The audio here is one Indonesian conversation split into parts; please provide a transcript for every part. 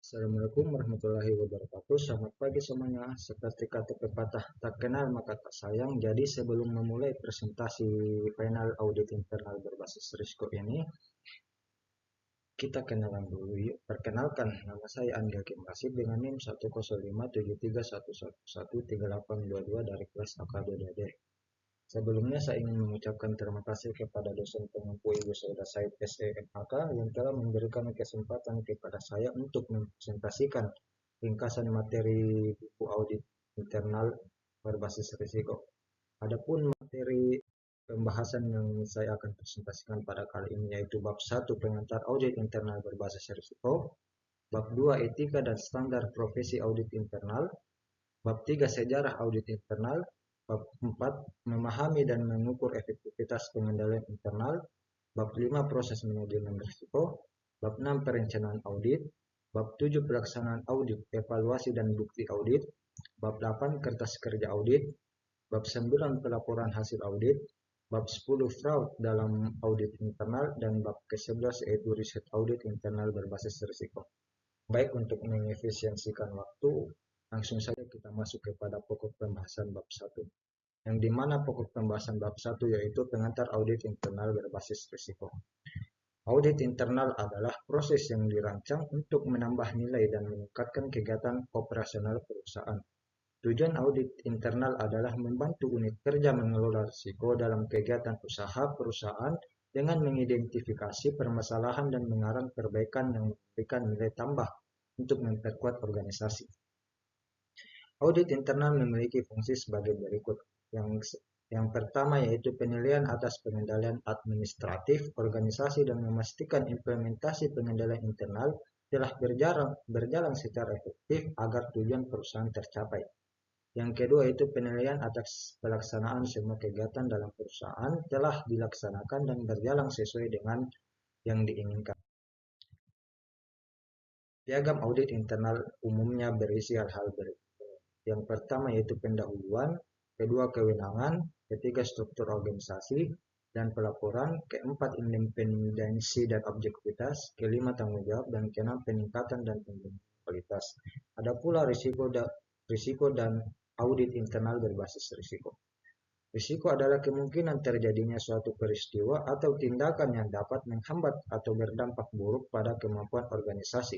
Assalamualaikum warahmatullahi wabarakatuh. Selamat pagi semuanya. Seperti kata pepatah, tak kenal maka tak sayang. Jadi sebelum memulai presentasi final audit internal berbasis risiko ini, kita kenalan dulu yuk. Perkenalkan, nama saya Andi Hakim Rasid dengan NIM 1057311113822 dari kelas AKDDD. Sebelumnya saya ingin mengucapkan terima kasih kepada dosen pengampu Ibu Sauda Said SEMAK yang telah memberikan kesempatan kepada saya untuk mempresentasikan ringkasan materi buku audit internal berbasis risiko. Adapun materi pembahasan yang saya akan presentasikan pada kali ini yaitu bab 1 pengantar audit internal berbasis risiko, bab 2 etika dan standar profesi audit internal, bab 3 sejarah audit internal, bab 4 memahami dan mengukur efektivitas pengendalian internal, bab 5 proses manajemen risiko, bab 6 perencanaan audit, bab 7 pelaksanaan audit, evaluasi dan bukti audit, bab 8 kertas kerja audit, bab 9 pelaporan hasil audit, bab 10 fraud dalam audit internal, dan bab ke-11 yaitu riset audit internal berbasis risiko. Baik, untuk mengefisiensikan waktu, langsung saja kita masuk kepada pokok pembahasan bab 1. Yang dimana pokok pembahasan bab 1 yaitu pengantar audit internal berbasis risiko. Audit internal adalah proses yang dirancang untuk menambah nilai dan meningkatkan kegiatan operasional perusahaan. Tujuan audit internal adalah membantu unit kerja mengelola risiko dalam kegiatan usaha perusahaan dengan mengidentifikasi permasalahan dan mengarang perbaikan yang memberikan nilai tambah untuk memperkuat organisasi. Audit internal memiliki fungsi sebagai berikut. Yang pertama yaitu penilaian atas pengendalian administratif organisasi dan memastikan implementasi pengendalian internal telah berjalan secara efektif agar tujuan perusahaan tercapai. Yang kedua yaitu penilaian atas pelaksanaan semua kegiatan dalam perusahaan telah dilaksanakan dan berjalan sesuai dengan yang diinginkan. Piagam audit internal umumnya berisi hal-hal berikut. Yang pertama yaitu pendahuluan, kedua kewenangan, ketiga struktur organisasi dan pelaporan, keempat independensi dan objektivitas, kelima tanggung jawab, dan keenam peningkatan dan pengembangan kualitas. Ada pula risiko dan audit internal berbasis risiko. Risiko adalah kemungkinan terjadinya suatu peristiwa atau tindakan yang dapat menghambat atau berdampak buruk pada kemampuan organisasi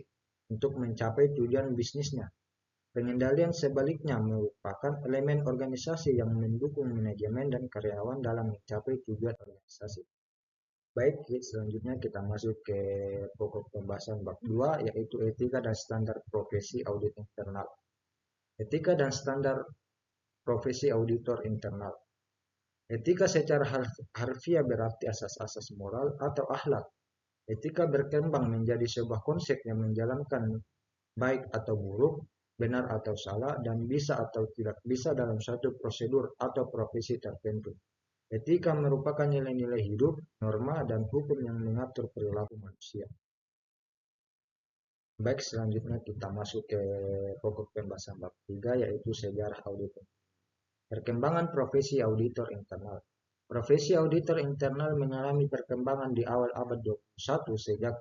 untuk mencapai tujuan bisnisnya. Pengendalian sebaliknya merupakan elemen organisasi yang mendukung manajemen dan karyawan dalam mencapai tujuan organisasi. Baik, selanjutnya kita masuk ke pokok pembahasan bab 2 yaitu etika dan standar profesi audit internal. Etika dan standar profesi auditor internal. Etika secara harfiah berarti asas-asas moral atau akhlak. Etika berkembang menjadi sebuah konsep yang menjalankan baik atau buruk, benar atau salah, dan bisa atau tidak bisa dalam suatu prosedur atau profesi tertentu. Etika merupakan nilai-nilai hidup, norma, dan hukum yang mengatur perilaku manusia. Baik, selanjutnya kita masuk ke pokok pembahasan bab 3 yaitu sejarah auditor. Perkembangan profesi auditor internal. Profesi auditor internal mengalami perkembangan di awal abad 21 sejak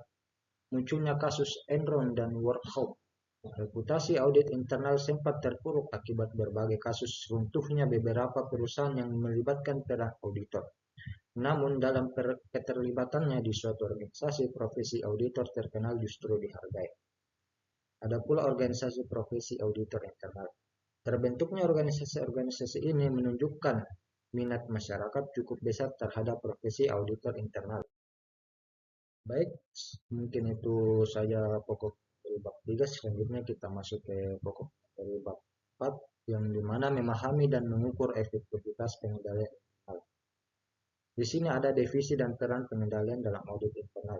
munculnya kasus Enron dan Workhouse. Reputasi audit internal sempat terpuruk akibat berbagai kasus runtuhnya beberapa perusahaan yang melibatkan peran auditor. Namun dalam keterlibatannya di suatu organisasi, profesi auditor terkenal justru dihargai. Ada pula organisasi profesi auditor internal. Terbentuknya organisasi-organisasi ini menunjukkan minat masyarakat cukup besar terhadap profesi auditor internal. Baik, mungkin itu saja pokok dari bab 3. Selanjutnya kita masuk ke pokok dari bab 4 yang dimana memahami dan mengukur efektivitas pengendalian internal. Di sini ada definisi dan peran pengendalian dalam audit internal.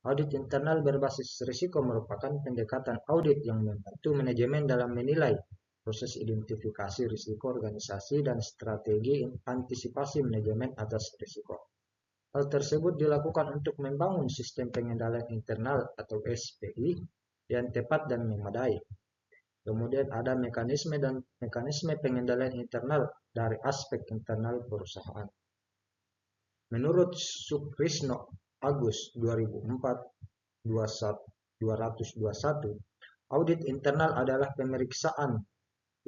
Audit internal berbasis risiko merupakan pendekatan audit yang membantu manajemen dalam menilai proses identifikasi risiko organisasi dan strategi antisipasi manajemen atas risiko. Hal tersebut dilakukan untuk membangun sistem pengendalian internal atau SPI yang tepat dan memadai. Kemudian ada mekanisme pengendalian internal dari aspek internal perusahaan. Menurut Sukrisno Agus 2004 221, Audit internal adalah pemeriksaan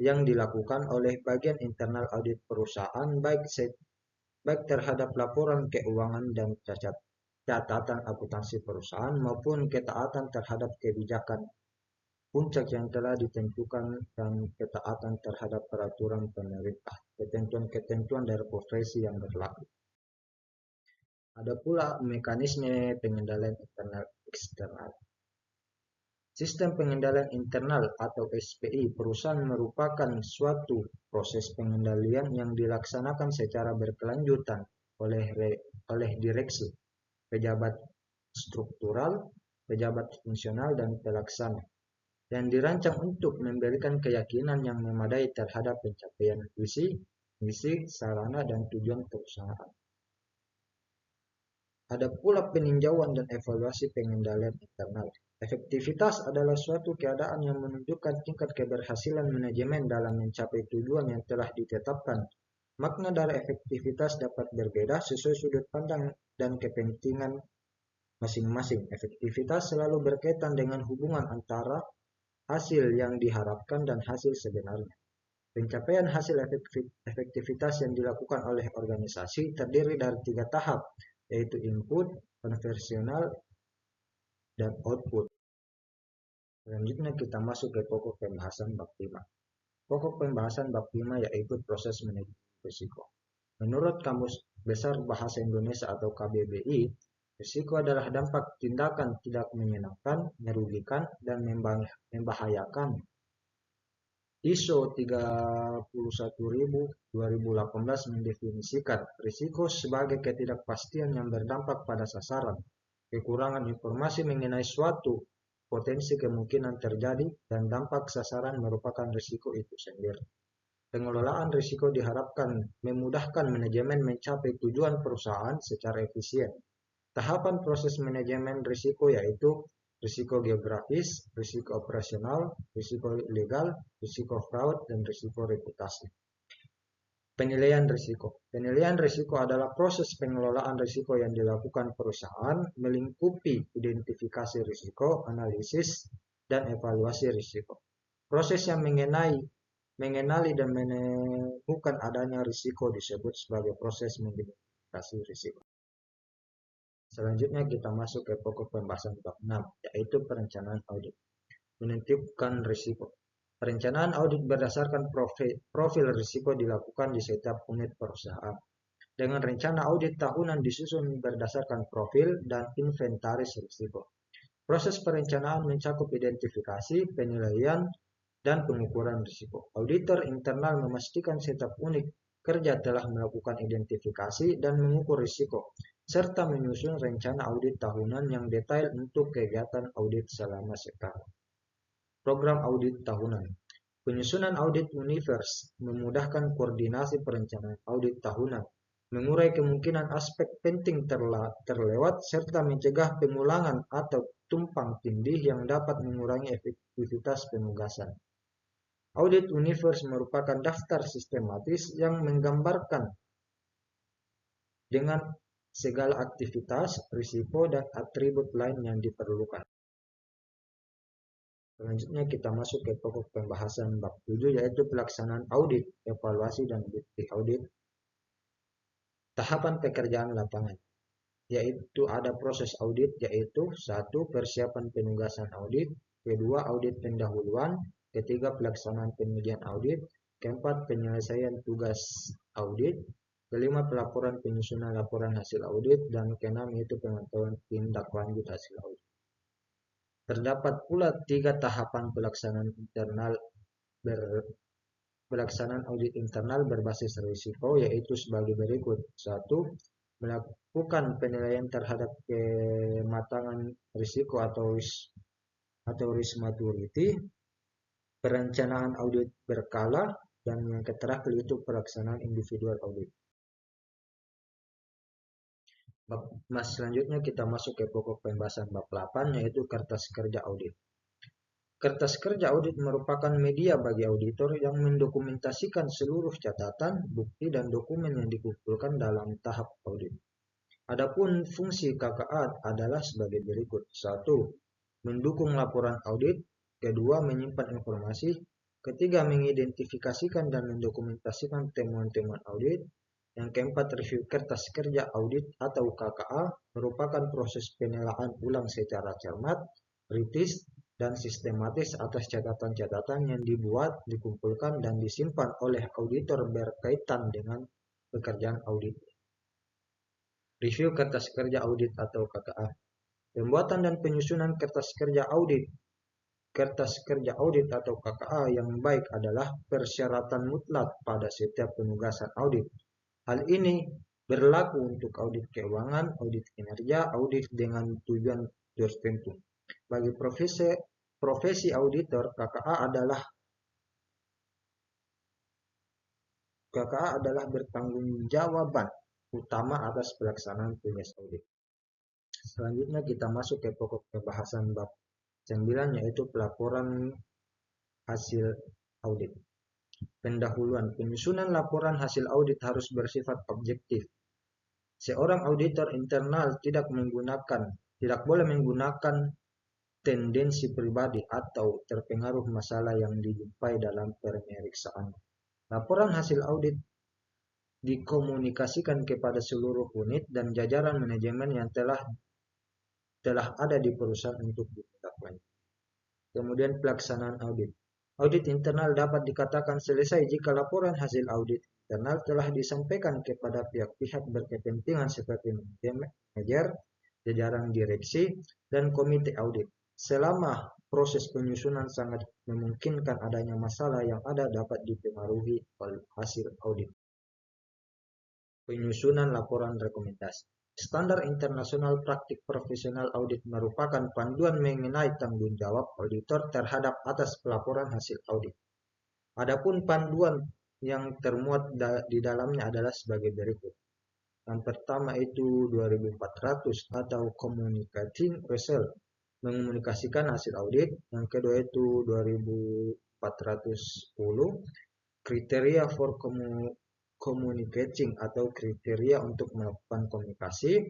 yang dilakukan oleh bagian internal audit perusahaan baik terhadap laporan keuangan dan catatan akuntansi perusahaan maupun ketaatan terhadap kebijakan puncak yang telah ditentukan dan ketaatan terhadap peraturan pemerintah, ketentuan-ketentuan dari profesi yang berlaku. Ada pula mekanisme pengendalian internal eksternal. Sistem pengendalian internal atau SPI perusahaan merupakan suatu proses pengendalian yang dilaksanakan secara berkelanjutan oleh direksi, pejabat struktural, pejabat fungsional, dan pelaksana, yang dirancang untuk memberikan keyakinan yang memadai terhadap pencapaian visi, misi, sarana, dan tujuan perusahaan. Ada pula peninjauan dan evaluasi pengendalian internal. Efektivitas adalah suatu keadaan yang menunjukkan tingkat keberhasilan manajemen dalam mencapai tujuan yang telah ditetapkan. Makna dari efektivitas dapat berbeda sesuai sudut pandang dan kepentingan masing-masing. Efektivitas selalu berkaitan dengan hubungan antara hasil yang diharapkan dan hasil sebenarnya. Pencapaian hasil efektivitas yang dilakukan oleh organisasi terdiri dari 3 tahap, yaitu input, konversional, dan output. Selanjutnya kita masuk ke pokok pembahasan bab 5. Pokok pembahasan bab 5 yaitu proses manajemen risiko. Menurut Kamus Besar Bahasa Indonesia atau KBBI, risiko adalah dampak tindakan tidak menyenangkan, merugikan, dan membahayakan. ISO 31000/2018 mendefinisikan risiko sebagai ketidakpastian yang berdampak pada sasaran, kekurangan informasi mengenai suatu potensi kemungkinan terjadi, dan dampak sasaran merupakan risiko itu sendiri. Pengelolaan risiko diharapkan memudahkan manajemen mencapai tujuan perusahaan secara efisien. Tahapan proses manajemen risiko yaitu risiko geografis, risiko operasional, risiko legal, risiko fraud, dan risiko reputasi. Penilaian risiko. Penilaian risiko adalah proses pengelolaan risiko yang dilakukan perusahaan melingkupi identifikasi risiko, analisis, dan evaluasi risiko. Proses yang mengenali dan menemukan adanya risiko disebut sebagai proses mengidentifikasi risiko. Selanjutnya kita masuk ke pokok pembahasan bab 6, yaitu perencanaan audit. Menentukan risiko. Perencanaan audit berdasarkan profil risiko dilakukan di setiap unit perusahaan. Dengan rencana audit tahunan disusun berdasarkan profil dan inventaris risiko. Proses perencanaan mencakup identifikasi, penilaian, dan pengukuran risiko. Auditor internal memastikan setiap unit kerja telah melakukan identifikasi dan mengukur risiko, serta menyusun rencana audit tahunan yang detail untuk kegiatan audit selama setahun. Program audit tahunan. Penyusunan audit universe memudahkan koordinasi perencanaan audit tahunan, mengurai kemungkinan aspek penting terlewat, serta mencegah pengulangan atau tumpang tindih yang dapat mengurangi efektivitas penugasan. Audit universe merupakan daftar sistematis yang menggambarkan dengan segala aktivitas, risiko, dan atribut lain yang diperlukan. Selanjutnya kita masuk ke pokok pembahasan bab 7 yaitu pelaksanaan audit, evaluasi, dan bukti audit. Tahapan pekerjaan lapangan, yaitu ada proses audit yaitu 1. Persiapan penugasan audit, 2. Audit pendahuluan, 3. Pelaksanaan pengujian audit, 4. Penyelesaian tugas audit, 5. Pelaporan penyusunan laporan hasil audit, dan 6. Yaitu pemantauan tindak lanjut hasil audit. Terdapat pula 3 tahapan pelaksanaan audit internal berbasis risiko yaitu sebagai berikut. 1. Melakukan penilaian terhadap kematangan risiko atau risk maturity, perencanaan audit berkala, dan yang terakhir itu pelaksanaan individual audit. Selanjutnya kita masuk ke pokok pembahasan bab 8 yaitu kertas kerja audit. Kertas kerja audit merupakan media bagi auditor yang mendokumentasikan seluruh catatan, bukti, dan dokumen yang dikumpulkan dalam tahap audit. Adapun fungsi KKA adalah sebagai berikut. 1. Mendukung laporan audit. Kedua, menyimpan informasi. Ketiga, mengidentifikasikan dan mendokumentasikan temuan-temuan audit. Yang keempat, review kertas kerja audit atau KKA merupakan proses penilaian ulang secara cermat, kritis, dan sistematis atas catatan-catatan yang dibuat, dikumpulkan, dan disimpan oleh auditor berkaitan dengan pekerjaan audit. Review kertas kerja audit atau KKA. Pembuatan dan penyusunan kertas kerja audit. Kertas kerja audit atau KKA yang baik adalah persyaratan mutlak pada setiap penugasan audit. Hal ini berlaku untuk audit keuangan, audit kinerja, audit dengan tujuan tertentu. Bagi profesi auditor, KKA adalah bertanggung-jawaban utama atas pelaksanaan tugas audit. Selanjutnya kita masuk ke pokok pembahasan bab 9, yaitu pelaporan hasil audit. Pendahuluan. Penyusunan laporan hasil audit harus bersifat objektif. Seorang auditor internal tidak boleh menggunakan tendensi pribadi atau terpengaruh masalah yang dijumpai dalam pemeriksaan. Laporan hasil audit dikomunikasikan kepada seluruh unit dan jajaran manajemen yang telah ada di perusahaan untuk ditindaklanjuti. Kemudian pelaksanaan audit. Audit internal dapat dikatakan selesai jika laporan hasil audit internal telah disampaikan kepada pihak-pihak berkepentingan seperti manajer, jajaran direksi, dan komite audit. Selama proses penyusunan sangat memungkinkan adanya masalah yang ada dapat dipengaruhi oleh hasil audit. Penyusunan laporan rekomendasi. Standar internasional praktik profesional audit merupakan panduan mengenai tanggung jawab auditor terhadap atas pelaporan hasil audit. Adapun panduan yang termuat di dalamnya adalah sebagai berikut. Yang pertama itu 2400 atau communicating result, mengomunikasikan hasil audit. Yang kedua itu 2410, kriteria for communicating atau kriteria untuk melakukan komunikasi.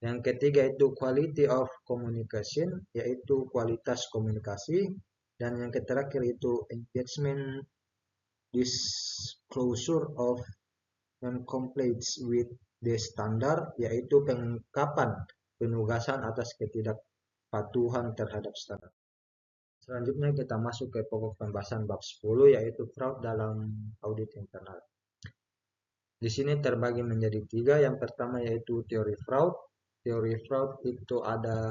Yang ketiga itu quality of communication, yaitu kualitas komunikasi. Dan yang terakhir itu engagement disclosure of non-compliance with the standard, yaitu pengungkapan penugasan atas ketidakpatuhan terhadap standar. Selanjutnya kita masuk ke pokok pembahasan bab 10, yaitu fraud dalam audit internal. Di sini terbagi menjadi 3. Yang pertama yaitu teori fraud. Teori fraud itu ada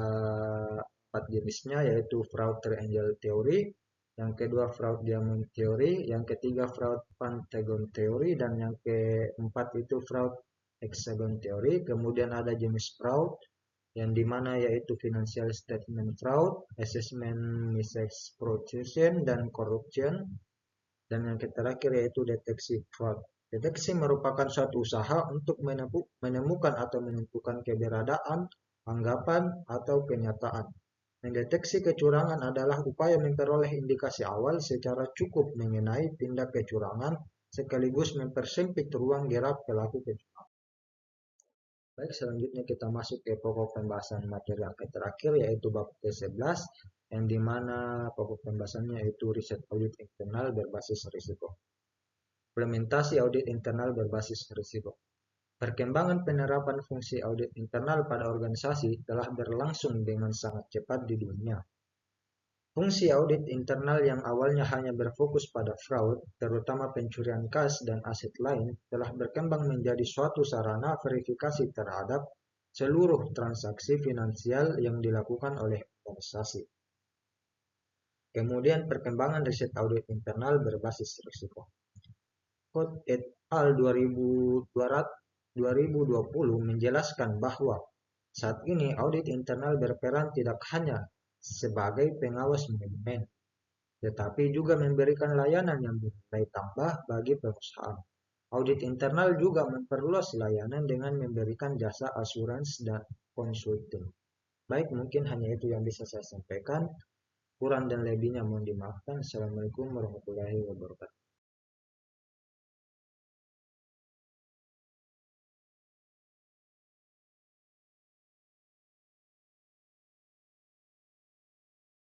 4 jenisnya, yaitu fraud triangle theory. Yang kedua fraud diamond theory. Yang ketiga fraud pentagon theory. Dan yang keempat itu fraud hexagon theory. Kemudian ada jenis fraud yang dimana yaitu financial statement fraud, assessment misexploitation, dan corruption. Dan yang terakhir yaitu deteksi fraud. Deteksi merupakan suatu usaha untuk menemukan atau menentukan keberadaan, anggapan, atau kenyataan. Mendeteksi kecurangan adalah upaya memperoleh indikasi awal secara cukup mengenai tindak kecurangan sekaligus mempersempit ruang gerak pelaku kecurangan. Baik, selanjutnya kita masuk ke pokok pembahasan materi yang terakhir, yaitu bab ke-11, yang dimana pokok pembahasannya yaitu riset audit internal berbasis risiko. Implementasi audit internal berbasis risiko. Perkembangan penerapan fungsi audit internal pada organisasi telah berlangsung dengan sangat cepat di dunia. Fungsi audit internal yang awalnya hanya berfokus pada fraud, terutama pencurian kas dan aset lain, telah berkembang menjadi suatu sarana verifikasi terhadap seluruh transaksi finansial yang dilakukan oleh organisasi. Kemudian perkembangan riset audit internal berbasis risiko. Code et al. 2020 menjelaskan bahwa saat ini audit internal berperan tidak hanya sebagai pengawas manajemen, tetapi juga memberikan layanan yang bernilai tambah bagi perusahaan. Audit internal juga memperluas layanan dengan memberikan jasa asuransi dan konsulting. Baik, mungkin hanya itu yang bisa saya sampaikan. Kurang dan lebihnya mohon dimaafkan. Assalamualaikum warahmatullahi wabarakatuh.